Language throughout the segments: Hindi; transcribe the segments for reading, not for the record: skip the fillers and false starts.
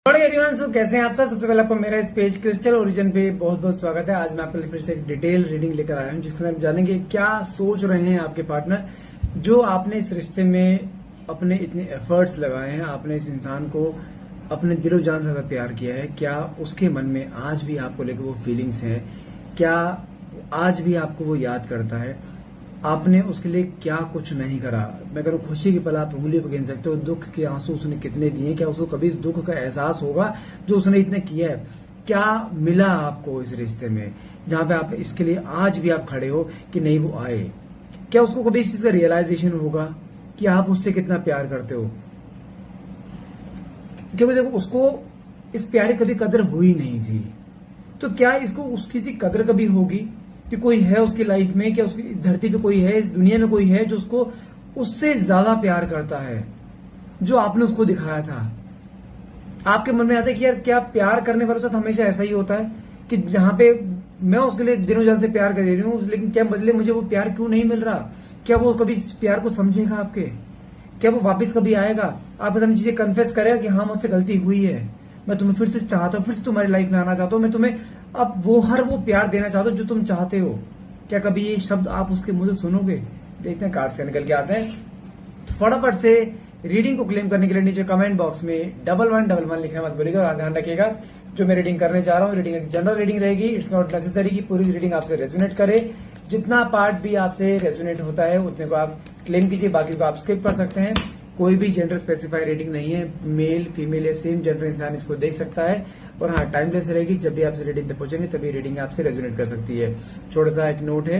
सो कैसे हैं आप सब। सबसे पहले आपको मेरा इस पेज क्रिस्टल ओरिजिन पे बहुत बहुत स्वागत है। आज मैं आपके लिए फिर से एक डिटेल रीडिंग लेकर आया हूं जिसके अंदर हम जानेंगे क्या सोच रहे हैं आपके पार्टनर। जो आपने इस रिश्ते में अपने इतने एफर्ट्स लगाए हैं, आपने इस इंसान को अपने दिलो जान से ज्यादा प्यार किया है, क्या उसके मन में आज भी आपको लेकर वो फीलिंग्स हैं? क्या आज भी आपको वो याद करता है? आपने उसके लिए क्या कुछ नहीं करा? मैं कह रहा हूं खुशी के पल आप उंगली पर गिन सकते हो, दुख के आंसू उसने कितने दिए? क्या उसको कभी इस दुख का एहसास होगा जो उसने इतने किया है? क्या मिला आपको इस रिश्ते में जहां पे आप इसके लिए आज भी आप खड़े हो कि नहीं वो आए? क्या उसको कभी इस चीज का रियलाइजेशन होगा कि आप उससे कितना प्यार करते हो? क्योंकि देखो उसको इस प्यार की कभी कदर हुई नहीं थी, तो क्या इसको उसकी सी कदर कभी होगी कि कोई है उसकी लाइफ में? क्या उसकी इस धरती पे कोई है, इस दुनिया में कोई है जो उसको उससे ज्यादा प्यार करता है जो आपने उसको दिखाया था? आपके मन में आता है कि यार क्या प्यार करने वालों के साथ हमेशा ऐसा ही होता है कि जहां पे मैं उसके लिए दिनों जान से प्यार कर दे रही हूँ, लेकिन क्या बदले मुझे वो प्यार क्यों नहीं मिल रहा? क्या वो कभी इस प्यार को समझेगा आपके? क्या वो वापस कभी आएगा आपके सामने चीजें कन्फेस करेगा कि हाँ मुझसे गलती हुई है, मैं तुम्हें फिर से चाहता हूँ, फिर से तुम्हारी लाइफ में आना चाहता हूँ, मैं तुम्हें अब वो प्यार देना चाहता हूँ जो तुम चाहते हो? क्या कभी ये शब्द आप उसके मुंह से सुनोगे? देखते हैं कार्ड्स का निकल के आते हैं। फटाफट से रीडिंग को क्लेम करने के लिए नीचे कमेंट बॉक्स में 1111 लिखना मत भूलिएगा और ध्यान रखिएगा जो मैं रीडिंग करने जा रहा हूँ रीडिंग एक जनरल रीडिंग रहेगी। इट्स नॉट नेसेसरी कि पूरी रीडिंग आपसे रेजोनेट करे। जितना पार्ट भी आपसे रेजोनेट होता है उतने को आप क्लेम कीजिए, बाकी को आप स्किप कर सकते हैं। कोई भी जेंडर स्पेसिफाई रेटिंग नहीं है, मेल फीमेल या सेम जेंडर इंसान इसको देख सकता है। और हाँ, टाइमलेस रहेगी, जब भी आपसे रीडिंग तक पहुंचेंगे तभी रीडिंग आपसे रेजोनेट कर सकती है। छोटा सा एक नोट है,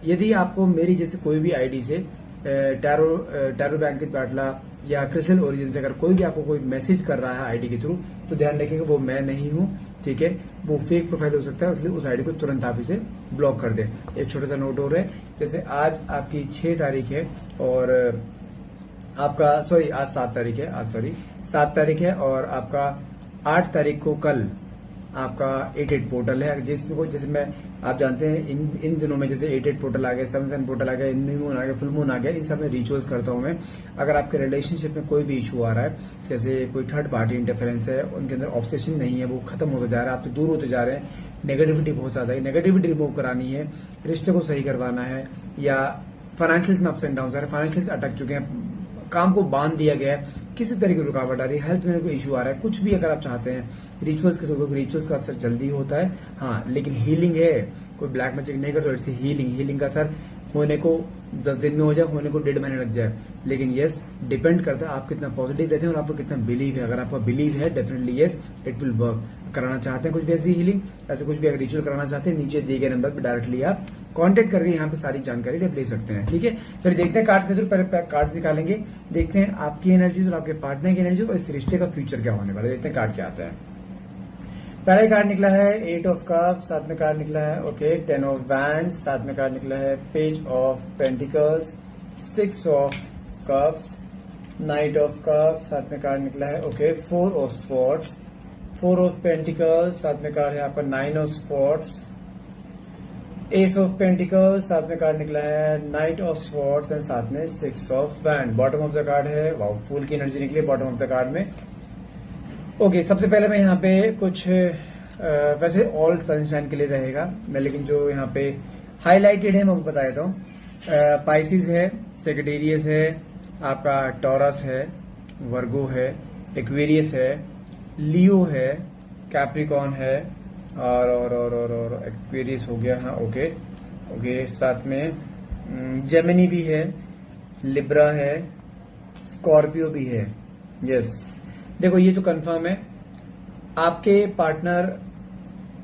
यदि आपको मेरी जैसे कोई भी आईडी से टैरो बैंकिट बाटला या क्रिस्टल ओरिजिन से अगर कोई भी आपको कोई मैसेज कर रहा है आईडी के थ्रू, तो ध्यान रखिएगा वो मैं नहीं हूँ, ठीक है? वो फेक प्रोफाइल हो सकता है, इसलिए उस आईडी को तुरंत आप इसे ब्लॉक कर दें। एक छोटा सा नोट हो रहा है, जैसे आज आपकी 6 तारीख है और आपका आज 7 तारीख है, 7 तारीख है और आपका 8 तारीख को कल आपका 88 पोर्टल है। जिसमें जैसे मैं आप जानते हैं इन दिनों में जैसे 88 पोर्टल आ गए, 7 पोर्टल आ गए, न्यू मून आ गया, फुल मून आ गया, इन सब में रिचुअल्स करता हूं मैं। अगर आपके रिलेशनशिप में कोई भी इशू आ रहा है, जैसे कोई थर्ड पार्टी इंटरफेरेंस है, उनके अंदर ऑब्सेशन नहीं है, वो खत्म होता जा रहा है, आपसे दूर होते जा रहे हैं, नेगेटिविटी बहुत ज्यादा है, नेगेटिविटी रिमूव करानी है, रिश्ते को सही करवाना है, या फाइनेंशियल्स में अप्स एंड डाउन आ रहे हैं, फाइनेंशियल्स अटक चुके हैं, काम को बांध दिया गया है, किसी तरह की रुकावट आ रही है, हेल्थ में कोई इशू आ रहा है, कुछ भी अगर आप चाहते हैं रिचुअल्स के थ्रू, रिचुअल्स का असर जल्दी होता है। हाँ, लेकिन हीलिंग है, कोई ब्लैक मैजिक नहीं करता, इट्स हीलिंग का असर होने को 10 दिन में हो जाए, होने को 1.5 महीने लग जाए। लेकिन यस, डिपेंड करता है आप कितना पॉजिटिव रहते हैं और आपको कितना बिलीव है। अगर आपका बिलीव है, definitely yes it will work. कराना चाहते हैं कुछ भी ऐसी हीलिंग, ऐसे कुछ भी अगर रिचुअल कराना चाहते हैं, नीचे दिए गए नंबर पर डायरेक्टली आप कांटेक्ट करके यहाँ पे सारी जानकारी आप ले सकते हैं, ठीक है? फिर देखते हैं कार्ड्स के थ्रू, पहले कार्ड निकालेंगे, देखते हैं आपकी एनर्जी और आपके पार्टनर की एनर्जी और इस रिश्ते का फ्यूचर क्या होने वाला है। देखते हैं कार्ड क्या आता है। पहला कार्ड निकला है 8 ऑफ कप्स, साथ में कार्ड निकला है ओके 10 ऑफ वैंड्स, साथ में कार्ड निकला है page of pentacles, 6 of cups, night of cups, साथ में कार्ड निकला है okay 4 of swords, 4 of pentacles, साथ में कार्ड है आपका 9 of swords, S of pentacles, साथ में कार्ड निकला है नाइट ऑफ स्वॉर्ड्स एंड साथ में 6 of wand. Bottom of the card है, वाओ फूल की एनर्जी निकली बॉटम ऑफ द कार्ड में। ओके, सबसे पहले मैं यहाँ पे कुछ वैसे ऑल सनशाइन के लिए रहेगा मैं, लेकिन जो यहाँ पे हाईलाइटेड है मैं आपको बता देता हूँ। पाइसिस है, सेक्रेटेरियस है, आपका टॉरस है, वर्गो है, एक्वेरियस है, लियो है, कैप्रिकॉन है और एक्वेरियस हो गया। हाँ ओके, साथ में जेमिनी भी है, लिब्रा है, स्कॉर्पियो भी है। यस, देखो ये तो कंफर्म है। आपके पार्टनर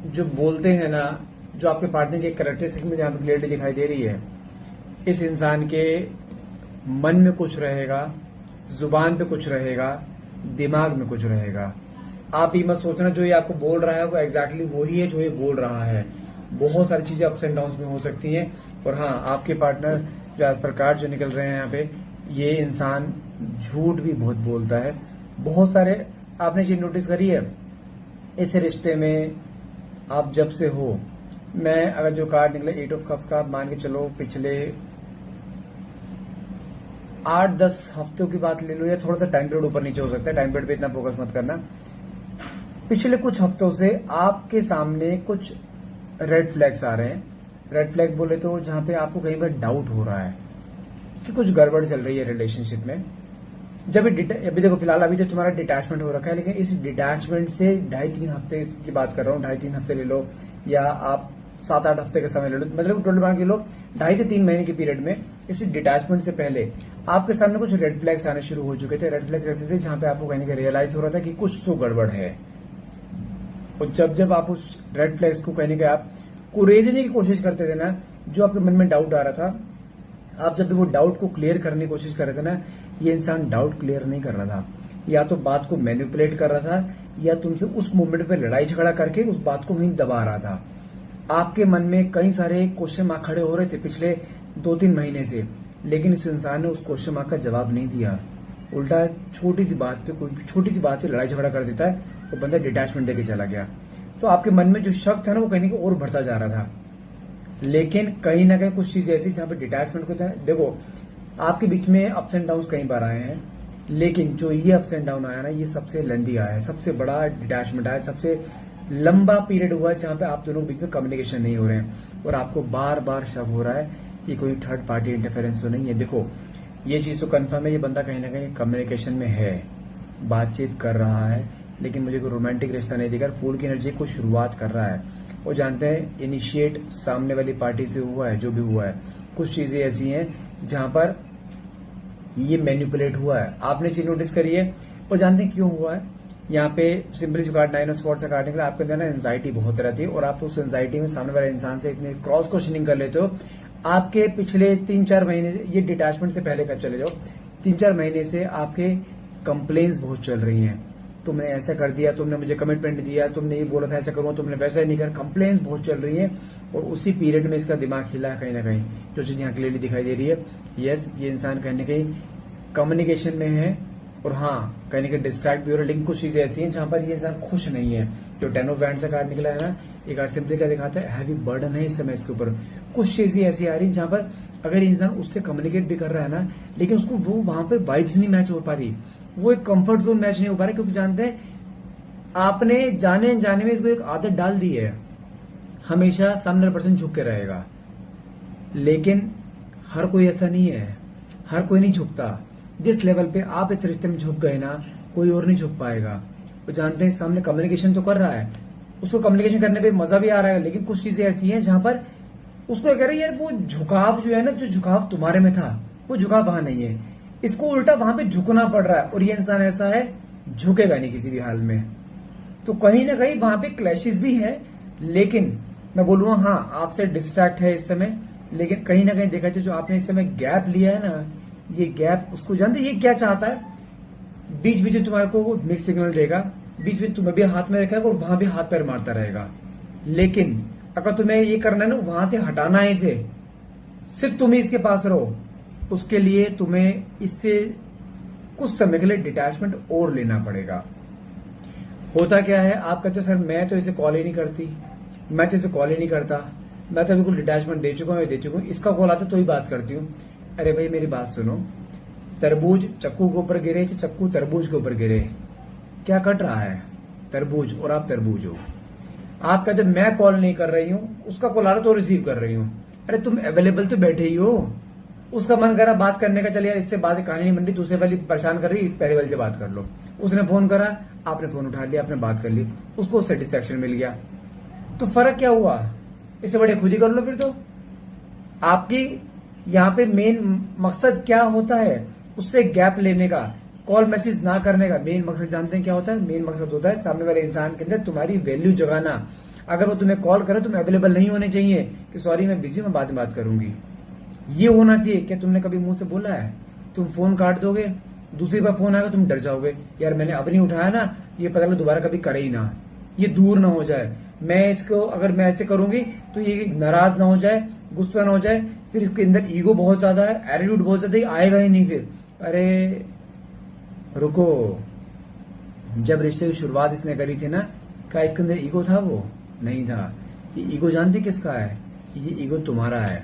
जो बोलते हैं ना, जो आपके पार्टनर के कैरेक्टरिस्टिक में जहां पर क्लियरली दिखाई दे रही है, इस इंसान के मन में कुछ रहेगा, जुबान पे कुछ रहेगा, दिमाग में कुछ रहेगा। आप ये मत सोचना जो ये आपको बोल रहा है वो एग्जैक्टली वही है जो ये बोल रहा है। बहुत सारी चीजें अप्स एंड डाउन में हो सकती हैं। और हाँ, आपके पार्टनर जो एज पर कार्ड जो निकल रहे हैं यहाँ पे, ये इंसान झूठ भी बहुत बोलता है। बहुत सारे आपने चीज नोटिस करी है इस रिश्ते में, आप जब से हो, मैं अगर जो कार्ड निकले 8 ऑफ कप्स का, मान के चलो पिछले 8-10 हफ्तों की बात ले लो, या थोड़ा सा टाइम पीरियड ऊपर नीचे हो सकता है, टाइम पीरियड पे इतना फोकस मत करना। पिछले कुछ हफ्तों से आपके सामने कुछ रेड फ्लैग्स आ रहे हैं। रेड फ्लैग बोले तो जहां पे आपको कहीं पर डाउट हो रहा है कि कुछ गड़बड़ चल रही है रिलेशनशिप में। जब अभी देखो फिलहाल अभी जो तुम्हारा डिटैचमेंट हो रखा है, लेकिन इस डिटैचमेंट से 2.5-3 हफ्ते की बात कर रहा हूँ, 2.5-3 हफ्ते ले लो या आप 7-8 हफ्ते का समय ले लो, मतलब टोटल मान के लो 2.5 से 3 महीने के पीरियड में इस डिटैचमेंट से पहले आपके सामने कुछ रेड फ्लैग्स आने शुरू हो चुके थे। रेड फ्लैग्स रहते थे जहां पे आपको कहीं ना कहीं रियलाइज हो रहा था कि कुछ तो गड़बड़ है। और जब आप उस रेड फ्लैग्स को कहीं ना कहीं आप कुरेदने की कोशिश करते थे ना, जो आपके मन में डाउट आ रहा था, आप जब भी वो डाउट को क्लियर करने की कोशिश कर रहे थे ना, ये इंसान डाउट क्लियर नहीं कर रहा था, या तो बात को मैनिपुलेट कर रहा था या तुमसे उस मोमेंट पे लड़ाई झगड़ा करके उस बात को वहीं दबा रहा था। आपके मन में कई सारे क्वेश्चन मार्क खड़े हो रहे थे पिछले 2-3 महीने से, लेकिन इस इंसान ने उस क्वेश्चन मार्क का जवाब नहीं दिया। उल्टा छोटी सी बात पे, कोई छोटी सी बात पे लड़ाई झगड़ा कर देता है, तो बंदा डिटैचमेंट देके चला गया। तो आपके मन में जो शक था ना, वो कहीं और बढ़ता जा रहा था। लेकिन कहीं ना कहीं कुछ चीजें ऐसी जहां पे डिटैचमेंट को देखो, आपके बीच में अप्स एंड डाउन कई बार आए हैं, लेकिन जो ये अप्स एंड डाउन आया ना, ये सबसे लेंदी आया है, सबसे बड़ा डिटैचमेंट आया, सबसे लंबा पीरियड हुआ है जहां पे आप दोनों के बीच में कम्युनिकेशन नहीं हो रहे हैं और आपको बार बार शक हो रहा है कि कोई थर्ड पार्टी इंटरफेरेंस तो नहीं है। देखो, ये चीज तो कंफर्म है, ये बंदा कहीं ना कहीं कम्युनिकेशन में है, बातचीत कर रहा है, लेकिन मुझे कोई रोमांटिक रिश्ता नहीं दिखा। फूल की एनर्जी को शुरुआत कर रहा है। वो जानते हैं इनिशिएट सामने वाली पार्टी से हुआ है, जो भी हुआ है। कुछ चीजें ऐसी हैं जहां पर ये मैनिपुलेट हुआ है, आपने चीज नोटिस करी है। और जानते हैं क्यों हुआ है? यहाँ पे सिंपली जो कार्ड 9 ऑफ स्वॉर्ड्स से काटने के लिए आपके अंदर ना एंजाइटी बहुत रहती है, और आप उस एंजाइटी में सामने वाले इंसान से इतने क्रॉस क्वेश्चनिंग कर लेते हो। आपके पिछले 3-4 महीने से, ये डिटैचमेंट से पहले का चले जाओ, 3-4 महीने से आपके कंप्लेन्स बहुत चल रही हैं। तुमने ऐसा कर दिया, तुमने मुझे कमिटमेंट दिया, तुमने ये बोला था ऐसा करूंगा, तुमने वैसा ही नहीं कर। कंप्लेन्स बहुत चल रही हैं और उसी पीरियड में इसका दिमाग हिला है कहीं ना कहीं, जो चीज यहाँ क्लियरली दिखाई दे रही है। यस, ये इंसान कहीं ना कहीं कम्युनिकेशन में है और हाँ, कहीं ना कहीं डिस्ट्रैक्ट भी हो रहा है, लेकिन कुछ चीजें ऐसी हैं जहां पर ये इंसान खुश नहीं है। जो 10 ऑफ वैंड्स का कार्ड निकला है ना, ये कार्ड सिंपली क्या दिखाता है? हैवी बर्डन है इस समय इसके ऊपर। कुछ चीजें ऐसी आ रही है जहां पर अगर इंसान उससे कम्युनिकेट भी कर रहा है ना, लेकिन उसको वो वहां पे वाइब्स नहीं मैच हो पा रही, वो एक कंफर्ट जोन मैच नहीं हो पा रहा, क्योंकि जानते हैं आपने जाने अनजाने में इसको एक आदत डाल दी है, हमेशा सामने पर्सन झुक के रहेगा। लेकिन हर कोई ऐसा नहीं है, हर कोई नहीं झुकता। जिस लेवल पे आप इस रिश्ते में झुक गए ना, कोई और नहीं झुक पाएगा। वो जानते हैं सामने कम्युनिकेशन तो कर रहा है, उसको कम्युनिकेशन करने पे मजा भी आ रहा है, लेकिन कुछ चीजें ऐसी हैं जहां पर उसको कह रही है वो झुकाव जो है ना, जो झुकाव तुम्हारे में था, वो झुकाव वहां नहीं है, इसको उल्टा वहां पे झुकना पड़ रहा है। और ये इंसान ऐसा है, झुकेगा नहीं किसी भी हाल में। तो कहीं ना कहीं वहां पे क्लैशेस भी है, लेकिन मैं बोलूंगा हाँ, आपसे डिस्ट्रैक्ट है इस समय। लेकिन कहीं ना कहीं देखा जाए, जो आपने इस समय गैप लिया है ना, ये गैप उसको जानते ये क्या चाहता है? बीच बीच में तुम्हारे को मिक्स सिग्नल देगा, बीच में तुम्हें भी हाथ में रखेगा और वहां भी हाथ पैर मारता रहेगा। लेकिन अगर तुम्हें ये करना है ना, वहां से हटाना है इसे, सिर्फ तुम ही इसके पास रहो, उसके लिए तुम्हें इससे कुछ समय के लिए डिटैचमेंट और लेना पड़ेगा। होता क्या है, आप कहते सर मैं तो इसे कॉल ही नहीं करती, मैं तो इसे कॉल ही नहीं करता, मैं तो बिल्कुल डिटैचमेंट दे चुका हूं, इसका कॉल आता तो ही बात करती हूँ। अरे भाई मेरी बात सुनो, तरबूज चक्कू के ऊपर गिरे, चक्कू तरबूज के ऊपर गिरे, क्या कट रहा है? तरबूज, और आप तरबूज हो। आप कहते मैं कॉल नहीं कर रही हूँ, उसका कॉल आ रहा तो रिसीव कर रही हूँ। अरे तुम अवेलेबल तो बैठे ही हो, उसका मन करा बात करने का, चलिए इससे बात कहानी नहीं बन रही, दूसरे वाली परेशान कर रही, पहले वाली से बात कर लो। उसने फोन करा, आपने फोन उठा लिया, आपने बात कर ली, उसको सेटिस्फेक्शन मिल गया, तो फर्क क्या हुआ? इससे बड़े खुद ही कर लो फिर तो। आपकी यहाँ पे मेन मकसद क्या होता है? उससे गैप लेने का, कॉल मैसेज ना करने का मेन मकसद जानते हैं क्या होता है? मेन मकसद होता है सामने वाले इंसान के अंदर तुम्हारी वैल्यू जगाना। अगर वो तुम्हें कॉल करे, तुम अवेलेबल नहीं होने चाहिए कि सॉरी मैं बिजी, मैं बाद में बात करूंगी। ये होना चाहिए। क्या तुमने कभी मुंह से बोला है? तुम फोन काट दोगे, दूसरी बार फोन आएगा, तुम डर जाओगे, यार मैंने अब नहीं उठाया ना, ये पता लगा दोबारा कभी करे ही ना, ये दूर ना हो जाए। मैं इसको अगर मैं ऐसे करूंगी तो ये नाराज ना हो जाए, गुस्सा ना हो जाए, फिर इसके अंदर ईगो बहुत ज्यादा है, एटीट्यूड बहुत ज्यादा है, आएगा ही नहीं फिर। अरे रुको, जब रिश्ते की शुरुआत इसने करी थी ना, क्या इसके अंदर ईगो था? वो नहीं था। ये ईगो जानते किसका है? ये ईगो तुम्हारा है।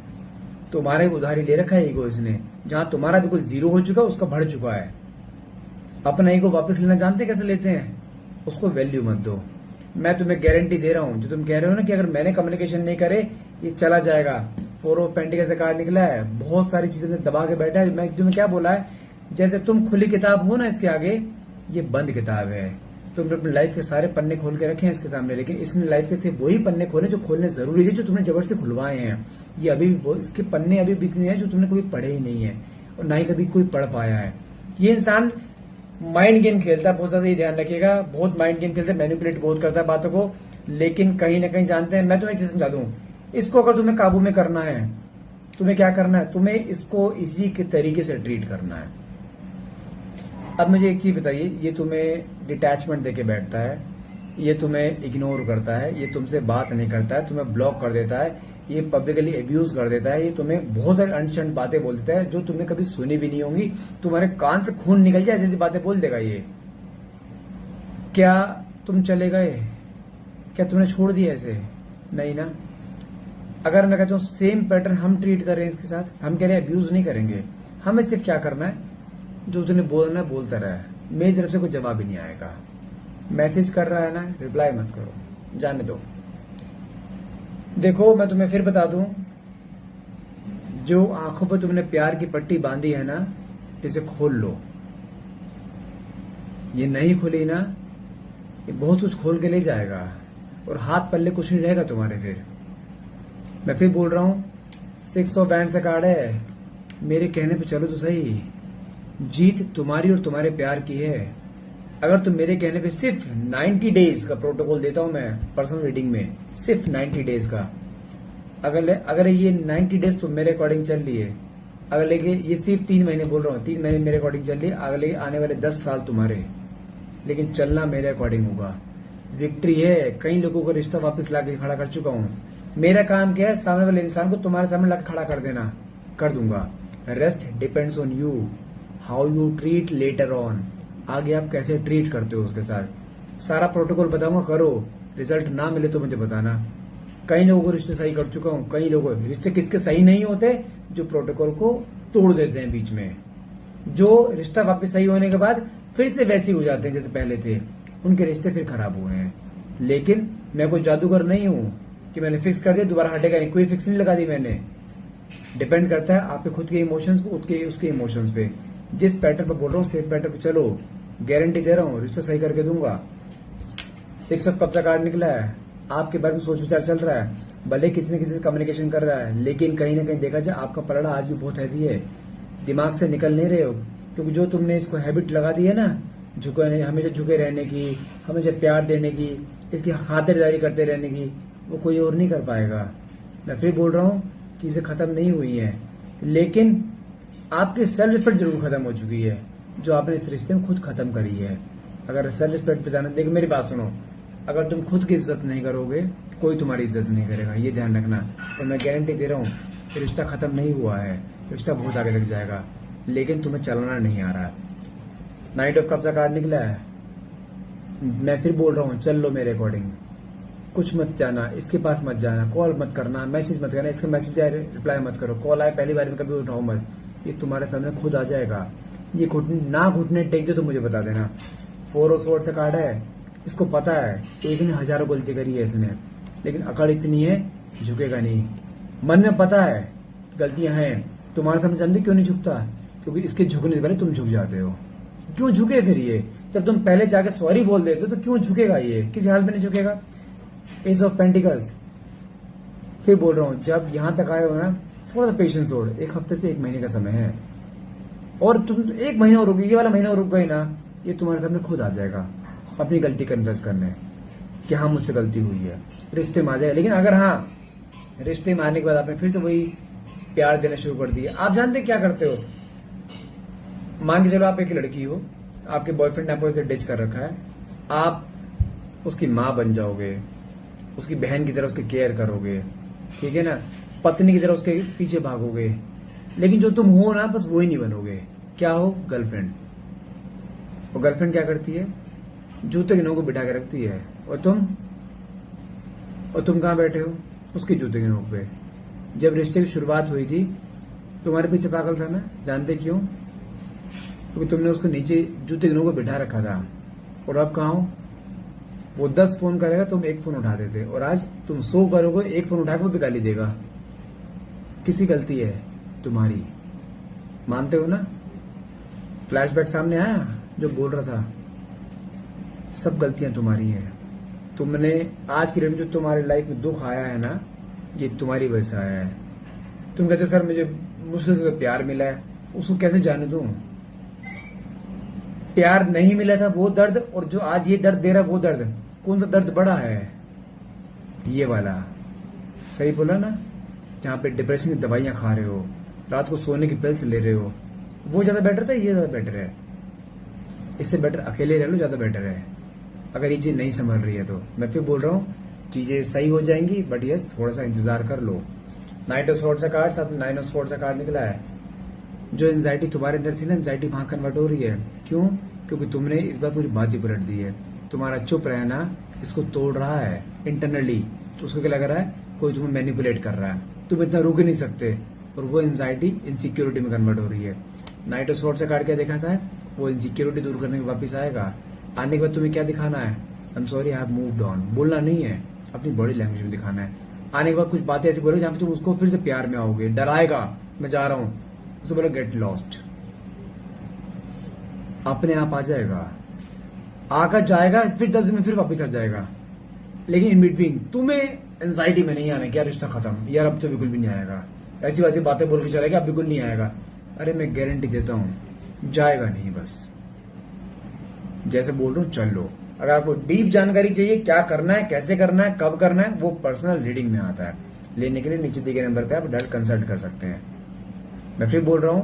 तुम्हारे उधारी ले रखा है ईगो इसने, जहां तुम्हारा बिल्कुल जीरो हो चुका, उसका बढ़ चुका है। अपना ईगो वापस लेना जानते कैसे लेते हैं? उसको वैल्यू मत दो। मैं तुम्हें गारंटी दे रहा हूं, जो तुम कह रहे हो ना कि अगर मैंने कम्युनिकेशन नहीं करे ये चला जाएगा, 4 ऑफ पेंटिकल्स से कार्ड निकला है, बहुत सारी चीजें दबा के बैठा है। मैं तुम्हें क्या बोला है, जैसे तुम खुली किताब हो ना, इसके आगे ये बंद किताब है। तुमने अपनी लाइफ के सारे पन्ने खोल के रखे हैं इसके सामने, लेकिन इसने लाइफ के सिर्फ वही पन्ने खोले जो खोलने जरूरी है, जो तुमने जबरदस्ती खुलवाए हैं। ये अभी भी इसके पन्ने अभी बिकने हैं जो तुमने कभी पढ़े ही नहीं है और ना ही कभी कोई पढ़ पाया है। ये इंसान माइंड गेम खेलता है बहुत ज्यादा, ये ध्यान रखिएगा, बहुत माइंड गेम खेलता है, मैनिपुलेट बहुत करता है बातों को, लेकिन कहीं ना कहीं जानते हैं। मैं तुम्हें एक चीज समझा दूं, इसको अगर तुम्हें काबू में करना है, तुम्हें क्या करना है, तुम्हें इसको इसी के तरीके से ट्रीट करना है। अब मुझे एक चीज बताइए, ये तुम्हें डिटैचमेंट देके बैठता है, ये तुम्हें इग्नोर करता है, ये तुमसे बात नहीं करता है, तुम्हें ब्लॉक कर देता है, ये पब्लिकली अब्यूज कर देता है, ये तुम्हें बहुत सारी अनस्टैंड बातें बोल देता है जो तुमने कभी सुनी भी नहीं होंगी, तुम्हारे कान से खून निकल जाए ऐसी बातें बोल देगा ये। क्या तुम चले गए, क्या तुमने छोड़ दिया ऐसे? नहीं ना। अगर मैं कहता हूं सेम पैटर्न हम ट्रीट कर रहे हैं इसके साथ, हम कह रहे हैं अब्यूज नहीं करेंगे, हमें सिर्फ क्या करना है, जो तुमने बोलना है बोलता रहा है, मेरी तरफ से कोई जवाब ही नहीं आएगा। मैसेज कर रहा है ना, रिप्लाई मत करो, जाने दो। देखो मैं तुम्हें फिर बता दूं, जो आंखों पर तुमने प्यार की पट्टी बांधी है ना, इसे खोल लो। ये नहीं खुली ना, ये बहुत कुछ खोल के ले जाएगा और हाथ पल्ले कुछ नहीं रहेगा तुम्हारे। फिर मैं फिर बोल रहा हूं, 6 ऑफ बैंड से कार्ड है, मेरे कहने पे चलो तो सही, जीत तुम्हारी और तुम्हारे प्यार की है। अगर तुम मेरे कहने पे सिर्फ 90 डेज का प्रोटोकॉल देता हूं मैं पर्सनल रीडिंग में, सिर्फ 90 डेज का, अगर ये 90 डेज तुम मेरे अकॉर्डिंग चल रही है, अगले के ये सिर्फ 3 महीने बोल रहा हूँ, 3 महीने मेरे अकॉर्डिंग चल रही है, अगले आने वाले 10 साल तुम्हारे, लेकिन चलना मेरे अकॉर्डिंग होगा। विक्ट्री है, कई लोगों को रिश्ता वापस लाके खड़ा कर चुका हूँ। मेरा काम क्या है, सामने वाले इंसान को तुम्हारे सामने लाके खड़ा कर देना, कर दूंगा। Rest depends on you, how you treat later on, आगे आप कैसे ट्रीट करते हो उसके साथ। सारा प्रोटोकॉल बताऊंगा, करो, रिजल्ट ना मिले तो मुझे बताना। कई लोगों को रिश्ते सही कर चुका हूं, कई लोगों रिश्ते किसके सही नहीं होते, जो प्रोटोकॉल को तोड़ देते हैं बीच में, जो रिश्ता वापस सही होने के बाद फिर से वैसे हो जाते हैं जैसे पहले थे, उनके रिश्ते फिर खराब हुए हैं। लेकिन मैं कोई जादूगर नहीं हूं कि मैंने फिक्स कर दिया दोबारा हटेगा नहीं, कोई फिक्स नहीं लगा दी मैंने। डिपेंड करता है आपके खुद के इमोशंस पे, उसके इमोशंस पे। जिस पैटर्न पे बोल रहा हूँ सेम पैटर्न पे चलो, गारंटी दे रहा हूँ रिश्ता सही करके दूंगा। 6 ऑफ कप का कार्ड निकला है, आपके बारे में सोच विचार चल रहा है, भले किसी न किसी से कम्युनिकेशन कर रहा है, लेकिन कहीं ना कहीं देखा जाए आपका पलड़ा आज भी बहुत हैवी है, दिमाग से निकल नहीं रहे हो, क्योंकि जो तुमने इसको हैबिट लगा दी है ना, झुके, हमेशा झुके रहने की, हमेशा प्यार देने की, इसकी खातिरदारी करते रहने की, वो कोई और नहीं कर पाएगा। मैं फिर बोल रहा हूँ, चीजें खत्म नहीं हुई हैं, लेकिन आपकी सेल्फ रिस्पेक्ट जरूर खत्म हो चुकी है, जो आपने इस रिश्ते में खुद खत्म करी है। अगर सेल्फ रिस्पेक्ट पे जाना, देखो मेरी बात सुनो, अगर तुम खुद की इज्जत नहीं करोगे, कोई तुम्हारी इज्जत नहीं करेगा, ये ध्यान रखना। और मैं गारंटी दे रहा हूँ, रिश्ता खत्म नहीं हुआ है, रिश्ता बहुत आगे तक जाएगा, लेकिन तुम्हें चलना नहीं आ रहा। 9 ऑफ कप्स का कार्ड निकला है, मैं फिर बोल रहा हूँ, चल लो मेरे अकॉर्डिंग, कुछ मत जाना, इसके पास मत जाना, कॉल मत करना, मैसेज मत करना, इसका मैसेज आए रिप्लाई मत करो, कॉल आए पहली बार में कभी उठाओ मत, ये तुम्हारे सामने खुद आ जाएगा। ये घुटने टेक दे तो मुझे बता देना। 4 ऑफ स्वॉर्ड्स का कार्ड है, इसको पता है एक ने हजारों गलती करी है इसने, लेकिन अकड़ इतनी है झुकेगा नहीं। मन में पता है गलतियां हैं, तुम्हारे सामने जानते क्यों नहीं झुकता, क्योंकि इसके झुकने से पहले तुम झुक जाते हो। क्यों झुके फिर ये, जब तुम पहले जाके सॉरी बोल देते हो तो क्यों झुकेगा ये, किसी हाल में नहीं झुकेगा। एस ऑफ पेंटिकल्स, फिर बोल रहा हूं, जब यहां तक आए हो ना, थोड़ा सा पेशेंस और 1 हफ्ते से 1 महीने का समय है, और तुम 1 महीना और रुक, ये वाला महीना और रुक गई ना, ये तुम्हारे सामने खुद आ जाएगा अपनी गलती कन्फेस करने कि हाँ मुझसे गलती हुई है, रिश्ते में आ जाएगा। लेकिन अगर हाँ रिश्ते में आने के बाद आपने फिर तो वही प्यार देना शुरू कर दिया, आप जानते क्या करते हो, मान के चलो आप एक लड़की हो, आपके बॉयफ्रेंड ने आपको ऐसे डिच कर रखा है, आप उसकी माँ बन जाओगे, उसकी बहन की तरह उसकी केयर करोगे, ठीक है ना, पत्नी की तरह उसके पीछे भागोगे, लेकिन जो तुम हो ना बस वो ही नहीं बनोगे, क्या हो, गर्लफ्रेंड। और गर्लफ्रेंड क्या करती है, जूते के नोक को बिठा के रखती है, और तुम कहां बैठे हो, उसके जूते के नोक पे। जब रिश्ते की शुरुआत हुई थी तुम्हारे पीछे पागल था ना, जानते क्यों, क्योंकि तुमने उसको नीचे जूते के नोक को बिठा रखा था। और अब कहां हो, वो 10 फोन करेगा, तुम एक फोन उठा देते, और आज तुम 100 करोगे, एक फोन उठा के वो भी गाली देगा। किसी गलती है? तुम्हारी। मानते हो ना? फ्लैशबैक सामने आया जो बोल रहा था, सब गलतियां तुम्हारी हैं। तुमने आज की डेट में जो तुम्हारी लाइफ में दुख आया है ना, ये तुम्हारी वजह से आया है। तुम कहते सर मुझे मुश्किल से तो प्यार मिला है, उसको कैसे जाने दूं? प्यार नहीं मिला था वो दर्द, और जो आज ये दर्द दे रहा है वो दर्द, कौन सा दर्द बड़ा है? ये वाला। सही बोला ना? जहां पे डिप्रेशन की दवाइयां खा रहे हो, रात को सोने की पिल्स ले रहे हो, वो ज्यादा बेटर था, ये ज्यादा बेटर है? इससे बेटर अकेले रह लो, ज्यादा बेटर है। अगर ये चीज नहीं संभल रही है तो मैं फिर बोल रहा हूँ, चीजें सही हो जाएंगी, बट यस थोड़ा सा इंतजार कर लो। नाइट ऑफ स्वॉर्ड्स का कार्ड, साथ में 9 ऑफ स्वॉर्ड्स का कार्ड निकला है। जो एंजाइटी तुम्हारे अंदर थी ना, एंजाइटी वहां कन्वर्ट हो रही है। क्यों? क्योंकि तुमने इस बार पूरी बात ही पलट दी है। तुम्हारा चुप रहना इसको तोड़ रहा है इंटरनली। तो उसको क्या लग रहा है? कोई तुम्हें मैनिपुलेट कर रहा है, तुम इतना रुक नहीं सकते, और वो एंजाइटी इनसिक्योरिटी में कन्वर्ट हो रही है। नाइट ऑफ स्वॉर्ड्स का कार्ड क्या दिखाता है? वो इनसिक्योरिटी दूर करने के वापस आएगा। आने के बाद तुम्हें क्या दिखाना है? I am sorry, I have moved on. बोलना नहीं है, अपनी बॉडी लैंग्वेज में दिखाना है। आने के बाद कुछ बातें ऐसी बोलो जहां पे तुम उसको फिर से प्यार में आओगे, डराएगा मैं जा रहा हूं, उसको बोलो गेट लॉस्ट। अपने आप आ जाएगा, आकर जाएगा, फिर 10 दिन में फिर वापस आ जाएगा। लेकिन इन बिटवीन तुम्हें एंजाइटी में नहीं आने, क्या रिश्ता खत्म यार, अब तो बिल्कुल भी नहीं आएगा। ऐसी वैसी बातें बोल के चलेगा, अब बिल्कुल नहीं आएगा। अरे मैं गारंटी देता हूं जाएगा नहीं, बस जैसे बोल रहा हूं चल लो। अगर आपको डीप जानकारी चाहिए, क्या करना है, कैसे करना है, कब करना है, वो पर्सनल रीडिंग में आता है। लेने के लिए नीचे दिए गए नंबर पे आप डायरेक्ट कंसल्ट कर सकते हैं। मैं फिर बोल रहा हूं,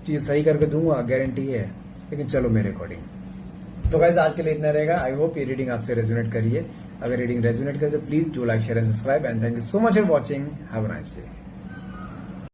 चीज सही करके दूंगा, गारंटी है, लेकिन चलो मेरे अकॉर्डिंग। तो गाइस आज के लिए इतना रहेगा। आई होप ये रीडिंग आपसे रेजोनेट करिए। अगर रीडिंग रेजोनेट करे तो please do like, share and subscribe, and thank you so much for watching. Have a nice day.